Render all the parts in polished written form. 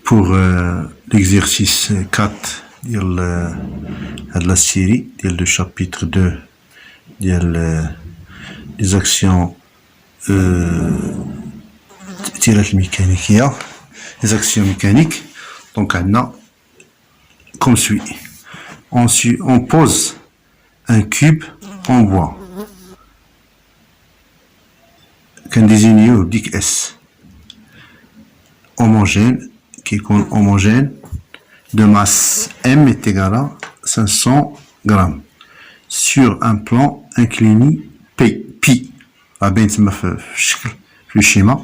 pour l'exercice 4 de la série, le chapitre 2, les actions mécaniques, les actions mécaniques. Donc, on a comme suit. Ensuite, on pose un cube en bois. Qu'on désigne au dic S. Homogène, qui est homogène, de masse M est égal à 500 grammes. Sur un plan incliné pi. Le schéma.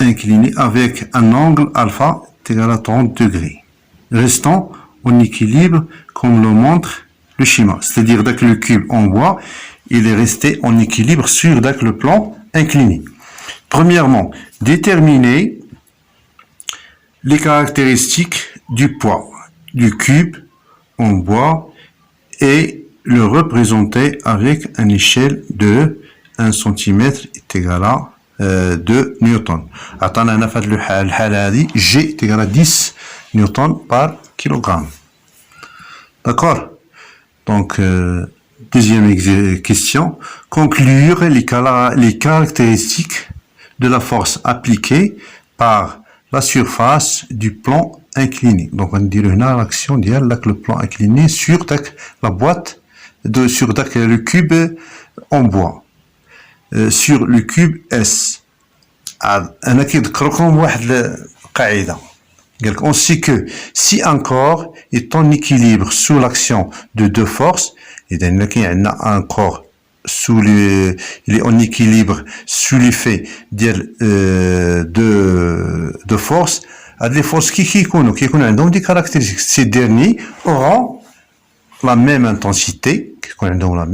Incliné avec un angle alpha égal à 30 degrés. Restant en équilibre comme le montre le schéma. C'est-à-dire que le cube en bois, il est resté en équilibre sur le plan incliné. Premièrement, déterminer les caractéristiques du poids du cube en bois et le représenter avec une échelle de 1 cm est égal à 2 newtons. Attendez, on a fait le G est égal à 10 newtons par kilogramme. D'accord? Donc, deuxième question. Conclure les caractéristiques de la force appliquée par la surface du plan incliné. Donc, on dirait une action le plan incliné sur la boîte, sur le cube en bois. Sur le cube S. On sait que si un corps est en équilibre sous l'action de deux forces, et un corps il est en équilibre sous l'effet de force, les forces qui ont des caractéristiques. Ces derniers auront la même intensité, ou la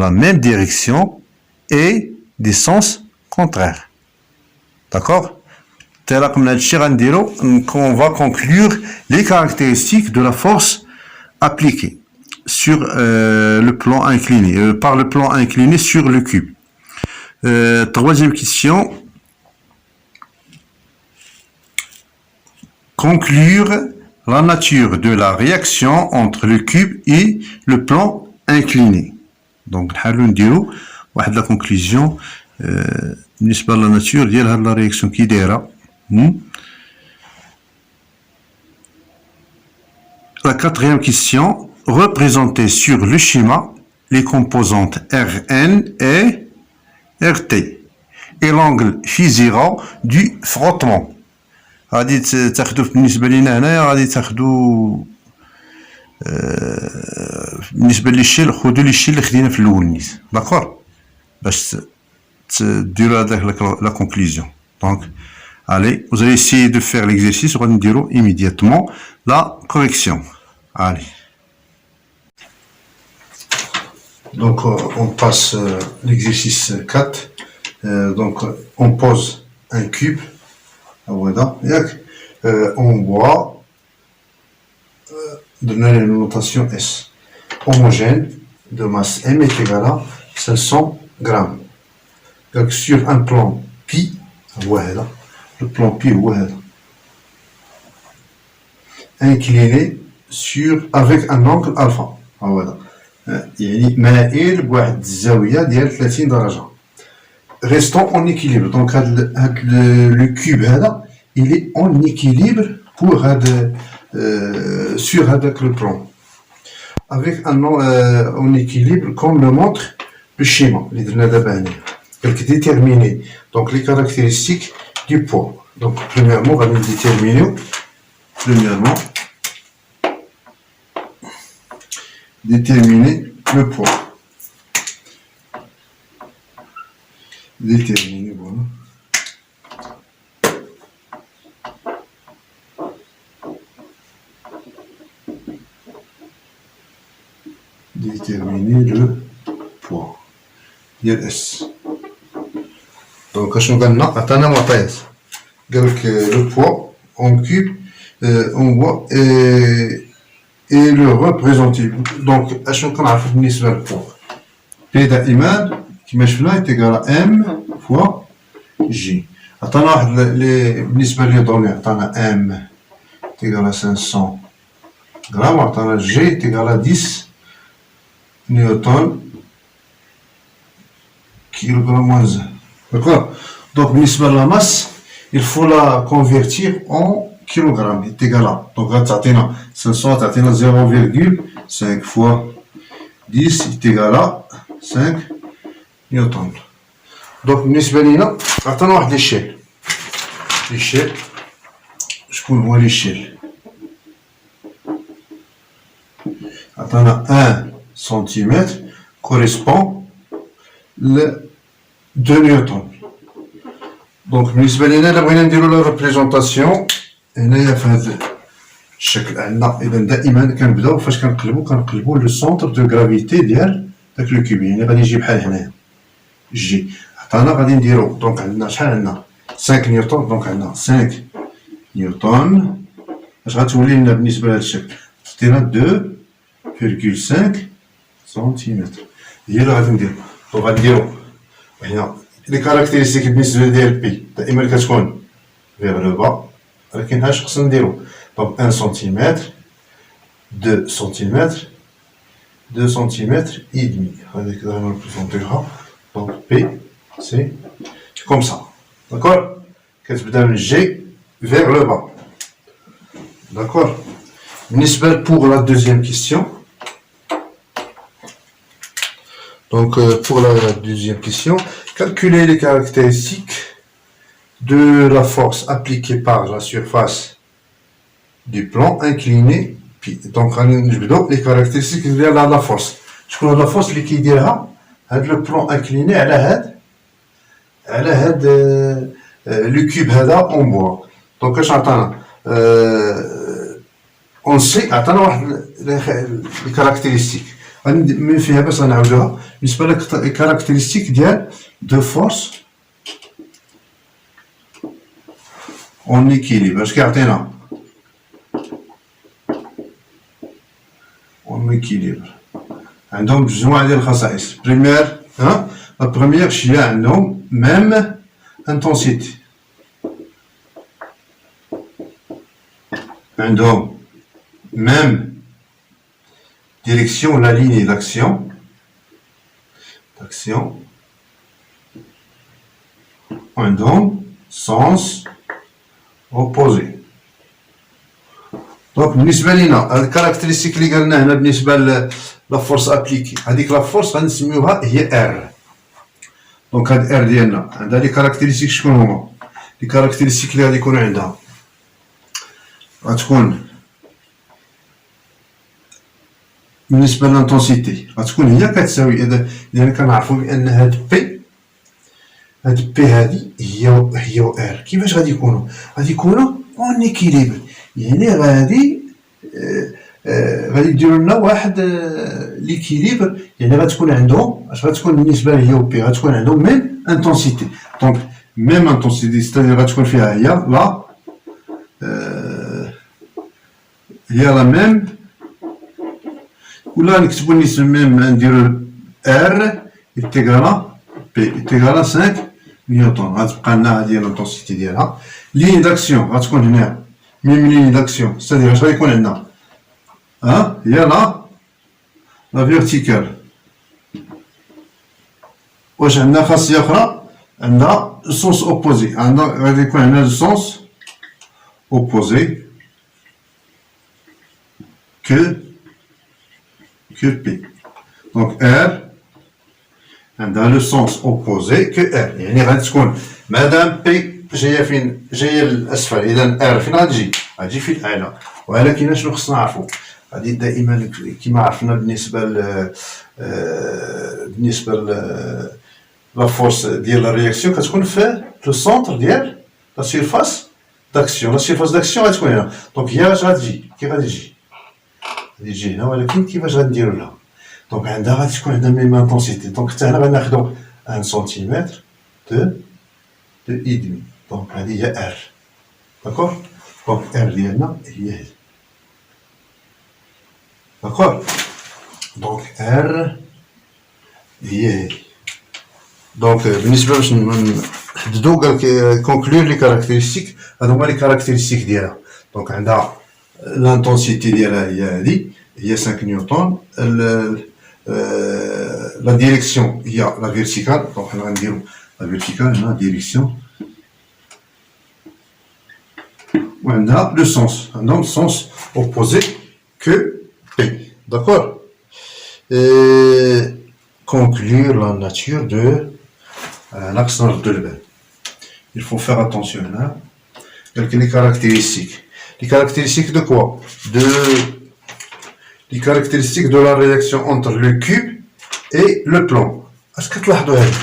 même direction et des sens contraires. D'accord? On va conclure les caractéristiques de la force appliquée sur le plan incliné, par le plan incliné sur le cube. Troisième question. Conclure la nature de la réaction entre le cube et le plan incliné. Donc, nous la conclusion بالنسبة la nature de la réaction qui دايرة. La quatrième question, représenter sur le schéma les composantes Rn et Rt et l'angle phi0 du frottement. غادي تاخذوا بالنسبة لنا هنايا غادي تاخذوا بالنسبة للشيل خذوا لي الشيل اللي خدينا في الأول نيت. داكور باش تديروا هذاك la conclusion. Donc, allez, vous allez essayer de faire l'exercice, on va dire immédiatement la correction. Allez. Donc, on passe l'exercice 4. Donc, on pose un cube, voilà, en bois, donner la notation S. Homogène de masse M est égal à 500 grammes. Donc, sur un plan pi, voilà, le plan pi, voilà, incliné avec un angle alpha. Voilà. يعني مائل بواحد الزاوية ديال 30 درجة. Restons en équilibre. Donc, le cube هذا, il est en équilibre pour sur le plan. Avec un en équilibre comme le montre le schéma. Donc, déterminer donc les caractéristiques du poids. Donc, premièrement, on va déterminer le poids. Déterminer, voilà. Déterminer le poids. S. Donc, le poids en cube, on voit et le représenter. Donc, le poids. P d'Iman, qui est égal à M fois J. عطانا بالنسبة لي دوني عطانا M تيغال 500 غرام عطانا G تيغال 10 نيوتن kilogramme moins 1. D'accord? Donc, بالنسبة la masse, il faut la convertir en kilogrammes. C'est égal à. Donc, là, 500, 0,5 fois 10 est égal à 5 نيوتن. Donc, بالنسبة لنا عطانا واحد l'échelle. L'échelle, شكون هو l'échelle؟ عطانا 1 centimètre correspond le 2 نيوتن. دونك بالنسبه لنا الا بغينا نديرو لا ريبريزونطاسيون هنايا في هذا الشكل عندنا. اذا دائما كنبداو فاش كنقلبو لو سونتر دو غرافيتي ديال داك لو كوب. يعني غادي يجي بحال هنايا جي عطانا غادي نديرو. دونك عندنا شحال عندنا 5 نيوتن. دونك عندنا 5 نيوتن اش غتولي لنا بالنسبه لهذا الشكل؟ عطينا 2.5 سنتيمتر هي اللي غادي نديرو. دونك غادي نديرو هنا لي كاركتيرستيك بالنسبه ديال بي دائما كتكون فيغ لو با، ولكن اش خصنا نديرو؟ دونك 1 سنتيمتر 2 سنتيمتر 2 سنتيمتر اي دمي. هذيك كذا نريبريزونطيوها. دونك بي سي كوم سا. داكور؟ كتبدا من جي فيغ لو با. داكور؟ بالنسبه بوغ لا دوزيام كيسيون. Donc, pour la deuxième question, calculer les caractéristiques de la force appliquée par la surface du plan incliné. Puis, donc, les caractéristiques de la force. Je connais la force qui dira le plan incliné à le cube en bois. Donc, on sait les caractéristiques. من فيها باش غنعاودوها. بالنسبه لك كاركتيرستيك ديال دو فورس اون ايكيليبر اش كيعطينا؟ اون ايكيليبر عندهم مجموعه ديال الخصائص. بريمير لا بروميير شي عندهم ميم انتونسيتي، عندهم ميم direction, la ligne d'action, عندهم sens opposé. دونك بالنسبه لينا هاد الكاركتيرستيك اللي قالنا هنا بالنسبه لا فورس ابليكي، هذيك لا فورس غنسميوها هي ار. دونك هاد ار ديالنا عندها لي كاركتيرستيك. شكون هما لي كاركتيرستيك اللي غادي يكون عندها؟ غتكون بالنسبه للانتونسيتي غتكون هي كتساوي. اذا كنعرفوا بان هاد بي هادي هي ار. كيفاش غادي يكونوا؟ غادي يكونوا اون ايكيليبر. يعني غادي يديروا لنا واحد ليكيليبر. يعني غتكون عندهم اش غتكون بالنسبه لهي بي؟ غتكون عندهم ميم انتونسيتي. دونك ميم انتونسيتي ستادير غتكون فيها هي لا ميم. ولا نكتبو نسميه نديرو ار إتيغالا بي إتيغالا 5 نيوتن. غتبقى لنا هادي لانتونسيتي ديالها. ليني داكسيون غتكون هنا ميم ليني داكسيون. ستادير اش غيكون عندنا؟ هي لا فيرتيكال. واش عندنا خاصية أخرى؟ عندها سونس أوبوزي. غادي يكون عندنا سونس أوبوزي que P. Donc R عندها لو سونس اوبوزي كو R. يعني غادي تكون مادام P جايه فين؟ جايه للاسفل، اذا R فين غتجي؟ غتجي في الاعلى. ولكن شنو خصنا نعرفو؟ غادي دائما كما عرفنا بالنسبه لا فورس ديال لا رياكسيون كتكون في لو سونتر ديال لا سيرفاس داكسيون. لا سيرفاس داكسيون غتكون هنا. دونك هي اش غتجي؟ كي غادي تجي؟ غادي تجي هنا. ولكن كيفاش غنديرو لها؟ دونك عندها غادي تكون عندها ميم انتونسيتي. دونك حتى هنا غناخدو 1 سنتيمتر دو اي دمي. دونك هادي هي ار. داكور؟ دونك ار ديالنا هي هادي. داكور؟ دونك ار هي هادي. دونك بالنسبه باش حددوا قال لك كونكلور لي كاركتيرستيك هادو هما لي كاركتيرستيك ديالها دونك عندها l'intensité ديالها هي هذه هي 5 نيوتن la direction هي la verticale donc حنا غنديرو la verticale هنا direction وعندها le sens عندهم sens opposé que P d'accord conclure la nature de l'axe de Lebel. Il faut faire attention là. Les caractéristiques. Les caractéristiques de quoi? Les caractéristiques de la réaction entre le cube et le plan. Est-ce que تلاحظوا هذا؟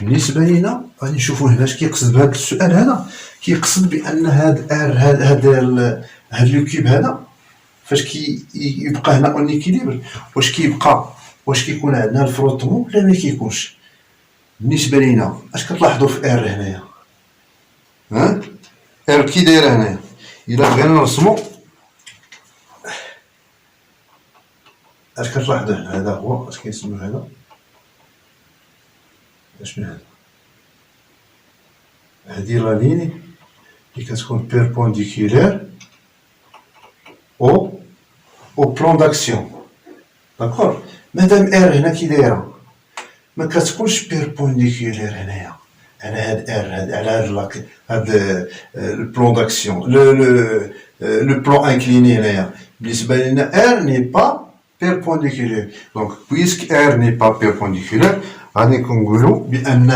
بالنسبة لينا غادي نشوفوا هنا اش كيقصد بهذا السؤال هذا كيقصد بأن هذا لو كيوب هذا فاش كيبقى هنا اون ايكيليبر واش كيكون عندنا الفروتمون ولا ما كيكونش بالنسبه لينا اش كتلاحظوا في ار هنايا ها ار كي دايره هنايا الا بغينا نرسمو اش كتلاحظوا هنا هذا هو اش كيسموا هذا شنو هذا هذه لا ليني اللي كتكون بيربونديكولير au plan d'action d'accord مادام ار هنا كي دايره ما كتكونش بيربونديكولير هنايا على هاد ار على هاد البلان داكسيون لو بلان انكليني هنايا بالنسبه لنا ار ني با بيربونديكولير دونك بويسك ار ني با بيربونديكولير غادي نقولوا بان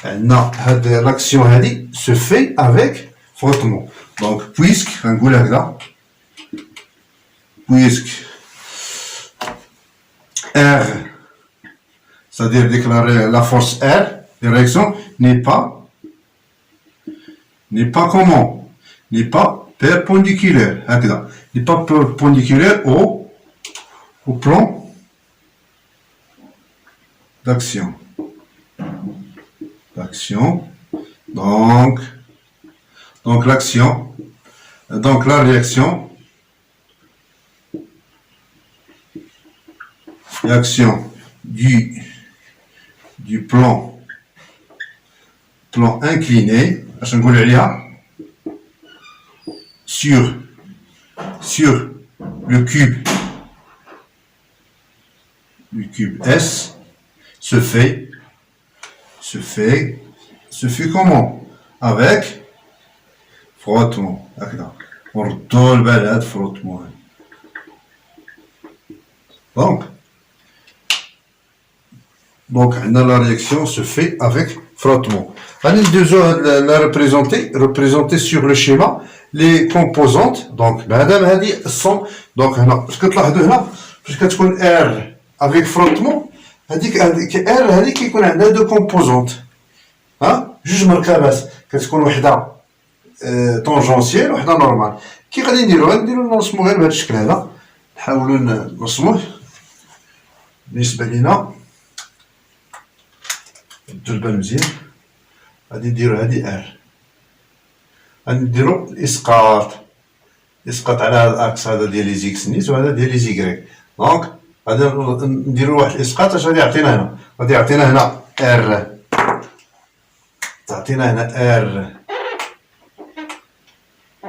عندنا هاد لاكسيون هادي سو في افيك فروتمون دونك بويسك غنقول هكذا puisque R, c'est-à-dire déclarer la force R, la réaction n'est pas comment? N'est pas perpendiculaire, n'est pas perpendiculaire au plan d'action. Donc l'action, donc la réaction. L'action du plan incliné sur le cube S se fait comment? Avec frottement. On balade frottement. Donc, la réaction se fait avec frottement. Allez, la représenter sur le schéma les composantes. Donc, madame a dit sont. Donc, parce que parce que tu R avec frottement, a dit que R a dit qu'il y a deux composantes. Hein? Juste marquage. Qu'est-ce qu'on a dit? Tangentielle ou normale. Qui a dit نديرو نرسمو غير بهذا الشكل هذا. نحاولوا نرسموه. بالنسبة لنا ندير البال مزيان غادي نديرو هادي ار غادي نديرو الاسقاط على هاد الاكس هذا ديال لي زيكس نيت وهذا ديال لي زيكريك دونك غادي نديرو واحد الاسقاط اش غادي يعطينا هنا غادي يعطينا هنا ار تعطينا هنا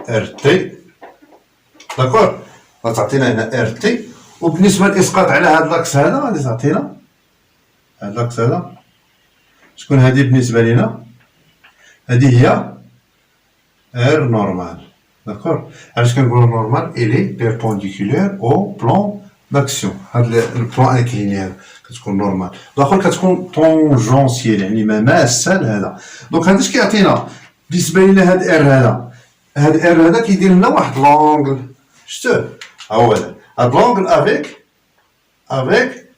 ار تي داكور غتعطينا هنا ار تي وبالنسبه للاسقاط على هاد الاكس هذا غادي تعطينا هاد الاكس هذا شكون هذه بالنسبه لنا هذه هي ار نورمال داكور علاش كنقولوا نورمال الي بيربونديكولير او بلان داكسيون هذا البلان انكليني كتكون نورمال الاخر كتكون طونجونسيال يعني ما ماسه لهذا دونك هذا اش كيعطينا بالنسبه لنا هاد ار هذا كيدير لنا واحد لونغل شفتوه ها هو هاد لونغل افيك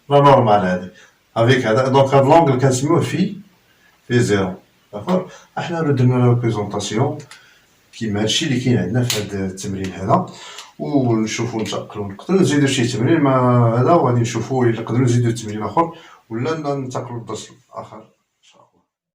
لا نورمال هذه افيك هذا دونك هاد لونغل كنسميوه في زيرو داكور احنا درنا لا بريزونطاسيون كيما هادشي اللي كاين عندنا في هاد التمرين هذا ونشوفوا نتقلوا نقدروا نزيدوا شي تمرين مع هذا وغادي نشوفوا الا نقدروا نزيدوا تمرين اخر ولا ننتقلوا للدرس الاخر